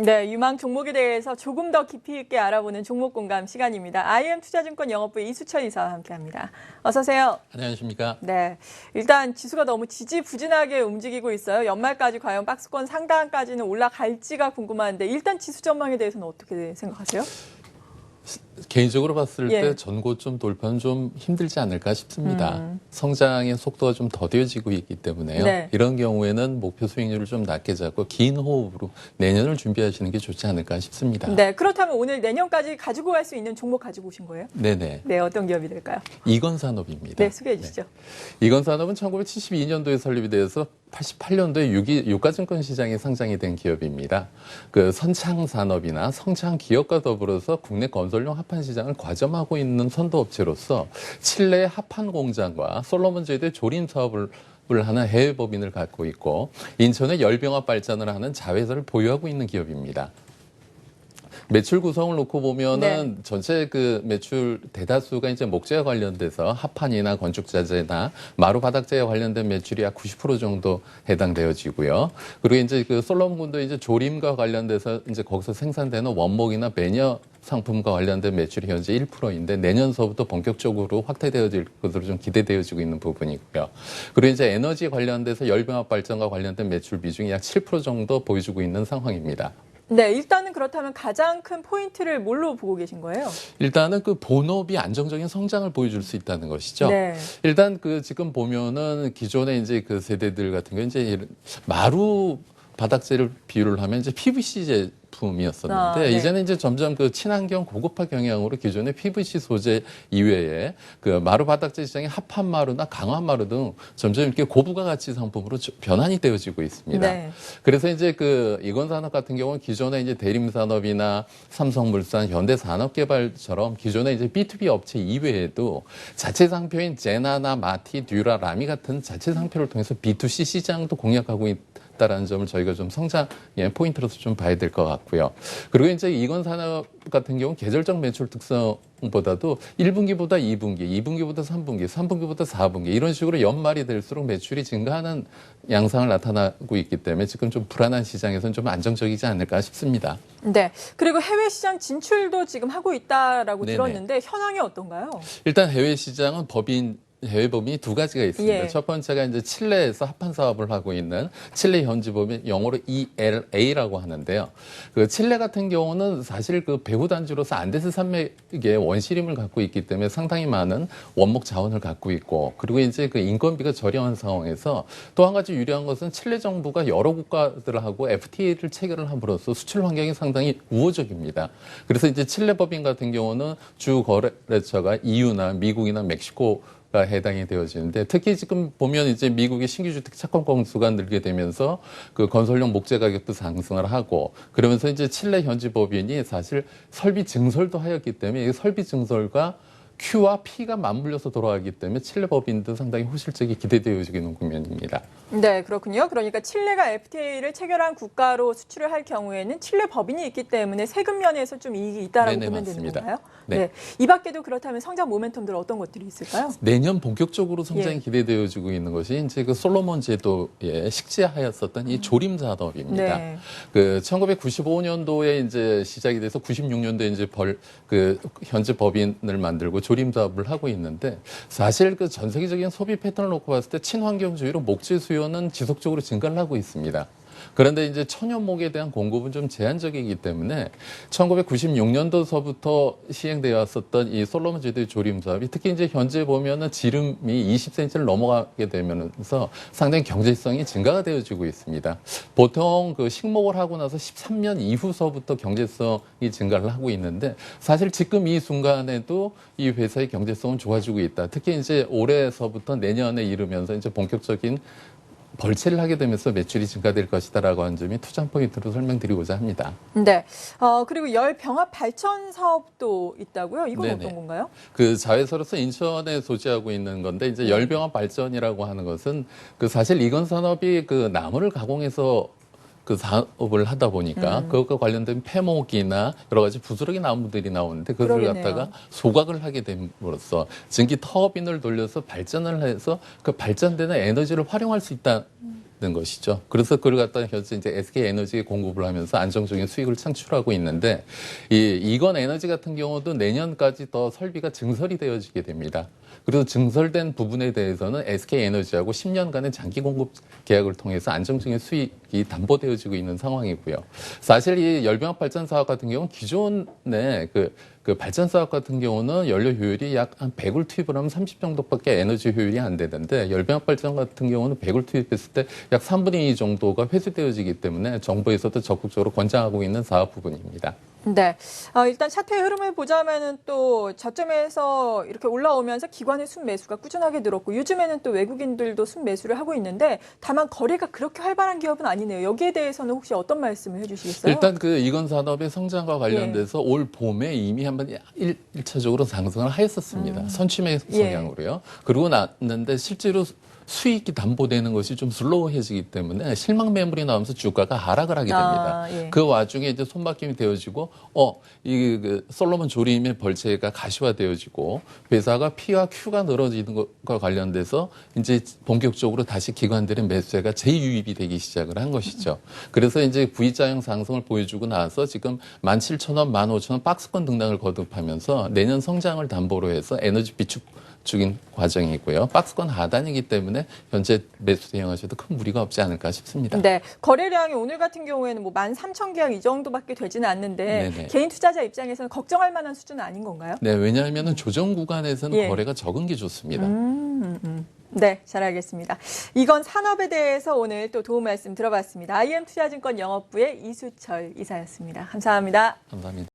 네, 유망 종목에 대해서 조금 더 깊이 있게 알아보는 종목 공감 시간입니다. IM투자증권 영업부의 이수철 이사와 함께합니다. 어서 오세요. 안녕하십니까. 네, 일단 지수가 너무 지지부진하게 움직이고 있어요. 연말까지 과연 박스권 상단까지는 올라갈지가 궁금한데 일단 지수 전망에 대해서는 어떻게 생각하세요? 개인적으로 봤을 때 전고점 돌파는 좀 힘들지 않을까 싶습니다. 성장의 속도가 좀 더뎌지고 있기 때문에요. 네. 이런 경우에는 목표 수익률을 좀 낮게 잡고 긴 호흡으로 내년을 준비하시는 게 좋지 않을까 싶습니다. 네, 그렇다면 오늘 내년까지 가지고 갈 수 있는 종목 가지고 오신 거예요? 네네. 네, 어떤 기업이 될까요? 이건산업입니다. 네, 소개해 주시죠. 네. 이건산업은 1972년도에 설립이 돼서 88년도에 유가증권 시장에 상장이 된 기업입니다. 그 선창산업이나 성창기업과 더불어서 국내 건설용 합판 시장을 과점하고 있는 선도업체로서 칠레의 합판 공장과 솔로몬 제도의 조림 사업을 하는 해외 법인을 갖고 있고 인천의 열병합 발전을 하는 자회사를 보유하고 있는 기업입니다. 매출 구성을 놓고 보면은 전체 그 매출 대다수가 이제 목재와 관련돼서 합판이나 건축자재나 마루 바닥재와 관련된 매출이 약 90% 정도 해당되어지고요. 그리고 이제 그 솔로몬군도 이제 조림과 관련돼서 이제 거기서 생산되는 원목이나 매녀 상품과 관련된 매출이 현재 1%인데 내년서부터 본격적으로 확대되어질 것으로 좀 기대되어지고 있는 부분이고요. 그리고 이제 에너지 관련돼서 열병합 발전과 관련된 매출 비중이 약 7% 정도 보여주고 있는 상황입니다. 네, 일단은 그렇다면 가장 큰 포인트를 뭘로 보고 계신 거예요? 일단은 그 본업이 안정적인 성장을 보여줄 수 있다는 것이죠. 네. 일단 그 지금 보면은 기존의 이제 그 세대들 같은 경우 이제 마루 바닥재를 비유를 하면 이제 PVC 제품이었었는데 네. 이제는 이제 점점 그 친환경 고급화 경향으로 기존의 PVC 소재 이외에 그 마루 바닥재 시장의 합판 마루나 강화 마루 등 점점 이렇게 고부가 가치 상품으로 변환이 되어지고 있습니다. 네. 그래서 이제 그 이건산업 같은 경우는 기존의 이제 대림산업이나 삼성물산, 현대산업개발처럼 기존의 이제 B2B 업체 이외에도 자체 상표인 제나나 마티, 듀라, 라미 같은 자체 상표를 통해서 B2C 시장도 공략하고 있다라는 점을 저희가 좀 성장의 포인트로서 좀 봐야 될 것 같고요. 그리고 이제 이건산업 같은 경우는 계절적 매출 특성보다도 1분기보다 2분기, 2분기보다 3분기, 3분기보다 4분기 이런 식으로 연말이 될수록 매출이 증가하는 양상을 나타나고 있기 때문에 지금 좀 불안한 시장에서는 좀 안정적이지 않을까 싶습니다. 네. 그리고 해외 시장 진출도 지금 하고 있다라고 네네. 들었는데 현황이 어떤가요? 일단 해외 시장은 해외 법인이 두 가지가 있습니다. 예. 첫 번째가 이제 칠레에서 합판 사업을 하고 있는 칠레 현지 법인, 영어로 ELA라고 하는데요. 그 칠레 같은 경우는 사실 그 배후 단지로서 안데스 산맥의 원시림을 갖고 있기 때문에 상당히 많은 원목 자원을 갖고 있고, 그리고 이제 그 인건비가 저렴한 상황에서 또 한 가지 유리한 것은 칠레 정부가 여러 국가들하고 FTA를 체결을 함으로써 수출 환경이 상당히 우호적입니다. 그래서 이제 칠레 법인 같은 경우는 주 거래처가 EU나 미국이나 멕시코 가 해당이 되어지는데 특히 지금 보면 이제 미국의 신규 주택 착공 건수가 늘게 되면서 그 건설용 목재 가격도 상승을 하고 그러면서 이제 칠레 현지 법인이 사실 설비 증설도 하였기 때문에 이 설비 증설과 Q와 P가 맞물려서 돌아가기 때문에 칠레 법인도 상당히 호실적이 기대되어지는 국면입니다. 네, 그렇군요. 그러니까 칠레가 FTA를 체결한 국가로 수출을 할 경우에는 칠레 법인이 있기 때문에 세금 면에서 좀 이익이 있다라고 네네, 보면 맞습니다. 되는 건가요? 네. 이 밖에도 그렇다면 성장 모멘텀들 어떤 것들이 있을까요? 내년 본격적으로 성장이 예. 기대되어지고 있는 것이 이제 그 솔로몬 제도에 식재하였었던 이 조림 산업입니다. 네. 그 1995년도에 이제 시작이 돼서 96년도에 이제 그 현재 법인을 만들고 조림 사업을 하고 있는데 사실 그 전 세계적인 소비 패턴을 놓고 봤을 때 친환경주의로 목재 수요는 지속적으로 증가를 하고 있습니다. 그런데 이제 천연목에 대한 공급은 좀 제한적이기 때문에 1996년도서부터 시행되어 왔었던 이 솔로몬 제도의 조림 사업이 특히 이제 현재 보면은 지름이 20cm를 넘어가게 되면서 상당히 경제성이 증가가 되어지고 있습니다. 보통 그 식목을 하고 나서 13년 이후서부터 경제성이 증가를 하고 있는데 사실 지금 이 순간에도 이 회사의 경제성은 좋아지고 있다. 특히 이제 올해서부터 내년에 이르면서 이제 본격적인 벌채를 하게 되면서 매출이 증가될 것이다라고 하는 점이 투자 포인트로 설명드리고자 합니다. 네. 그리고 열 병합 발전 사업도 있다고요? 이건 네네. 어떤 건가요? 그 자회사로서 인천에 소지하고 있는 건데 이제 열병합 발전이라고 하는 것은 그 사실 이건 산업이 그 나무를 가공해서 그 사업을 하다 보니까 그것과 관련된 폐목이나 여러 가지 부스러기 나무들이 나오는데 그것을 그러겠네요. 갖다가 소각을 하게 됨으로써 전기 터빈을 돌려서 발전을 해서 그 발전되는 에너지를 활용할 수 있다. 것이죠. 그래서 그걸 갖다 현재 이제 SK 에너지에 공급을 하면서 안정적인 수익을 창출하고 있는데 이건 에너지 같은 경우도 내년까지 더 설비가 증설이 되어지게 됩니다. 그래서 증설된 부분에 대해서는 SK 에너지하고 10년간의 장기 공급 계약을 통해서 안정적인 수익이 담보되어지고 있는 상황이고요. 사실 이 열병합 발전 사업 같은 경우는 기존의 그 발전 사업 같은 경우는 연료 효율이 약 한 100을 투입을 하면 30 정도밖에 에너지 효율이 안 되는데 열병합 발전 같은 경우는 100을 투입했을 때 약 3분의 2 정도가 회수되어지기 때문에 정부에서도 적극적으로 권장하고 있는 사업 부분입니다. 네. 일단 차트의 흐름을 보자면은 또 저점에서 이렇게 올라오면서 기관의 순매수가 꾸준하게 늘었고 요즘에는 또 외국인들도 순매수를 하고 있는데 다만 거래가 그렇게 활발한 기업은 아니네요. 여기에 대해서는 혹시 어떤 말씀을 해주시겠어요? 일단 그 이건 산업의 성장과 관련돼서 올 봄에 이미 한번 1차적으로 상승을 하였었습니다. 선취매 성향으로요. 그러고 났는데 실제로 수익이 담보되는 것이 좀 슬로우해지기 때문에 실망 매물이 나오면서 주가가 하락을 하게 됩니다. 그 와중에 이제 손바뀜이 되어지고, 그 솔로몬 조림의 벌채가 가시화되어지고, 회사가 P와 Q가 늘어지는 것과 관련돼서 이제 본격적으로 다시 기관들의 매수세가 재유입이 되기 시작을 한 것이죠. 그래서 이제 V자형 상승을 보여주고 나서 지금 17,000원, 15,000원 박스권 등락을 거듭하면서 내년 성장을 담보로 해서 에너지 비축 중인 과정이고요. 박스권 하단이기 때문에 현재 매수 대응하셔도 큰 무리가 없지 않을까 싶습니다. 네, 거래량이 오늘 같은 경우에는 뭐 13,000계약 이 정도밖에 되지는 않는데 네네. 개인 투자자 입장에서는 걱정할 만한 수준은 아닌 건가요? 네, 왜냐하면 조정 구간에서는 예. 거래가 적은 게 좋습니다. 네, 잘 알겠습니다. 이건 산업에 대해서 오늘 또 도움 말씀 들어봤습니다. IM투자증권 영업부의 이수철 이사였습니다. 감사합니다. 감사합니다.